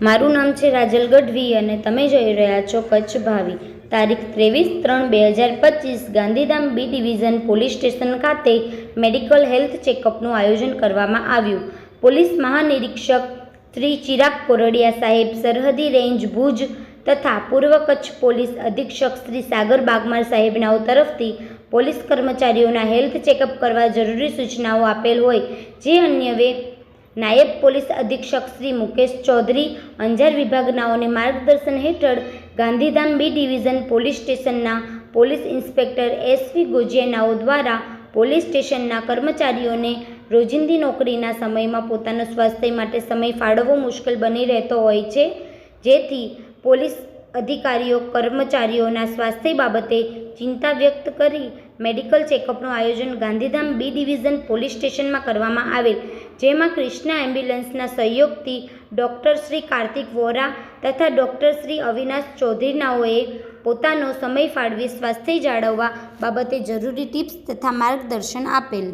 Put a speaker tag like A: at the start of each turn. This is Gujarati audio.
A: મારું નામ છે રાજલ ગઢવી અને તમે જોઈ રહ્યા છો કચ્છ ભાવી. તારીખ 23/3/2025 Gandhidham B division police station ખાતે મેડિકલ હેલ્થ ચેકઅપનું આયોજન કરવામાં આવ્યું. પોલીસ મહાનિરીક્ષક શ્રી ચિરાગ કોરડિયા સાહેબ, સરહદી રેન્જ ભુજ તથા પૂર્વ કચ્છ પોલીસ અધિક્ષક શ્રી સાગર બાગમાર સાહેબનાઓ તરફથી પોલીસ કર્મચારીઓના હેલ્થ ચેકઅપ કરવા જરૂરી સૂચનાઓ આપેલ હોય, જે અન્વયે નાયબ પોલીસ અધિક્ષક શ્રી મુકેશ ચૌધરી, અંજાર વિભાગનાઓને માર્ગદર્શન હેઠળ ગાંધીધામ બી ડિવિઝન પોલીસ સ્ટેશનના પોલીસ ઇન્સ્પેક્ટર SV ગોજિયાનાઓ દ્વારા પોલીસ સ્ટેશનના કર્મચારીઓને રોજિંદી નોકરીના સમયમાં પોતાના સ્વાસ્થ્ય માટે સમય ફાળવવો મુશ્કેલ બની રહેતો હોય છે, જેથી પોલીસ અધિકારીઓ કર્મચારીઓના સ્વાસ્થ્ય બાબતે ચિંતા વ્યક્ત કરી મેડિકલ ચેકઅપનું આયોજન ગાંધીધામ બી ડિવિઝન પોલીસ સ્ટેશનમાં કરવામાં આવેલ, જેમાં કૃષ્ણા એમ્બ્યુલન્સના સહયોગથી ડૉક્ટર શ્રી કાર્તિક વોરા તથા ડૉક્ટર શ્રી અવિનાશ ચૌધરીનાઓએ પોતાનો સમય ફાળવી સ્વાસ્થ્ય જાળવવા બાબતે જરૂરી ટિપ્સ તથા માર્ગદર્શન આપેલ.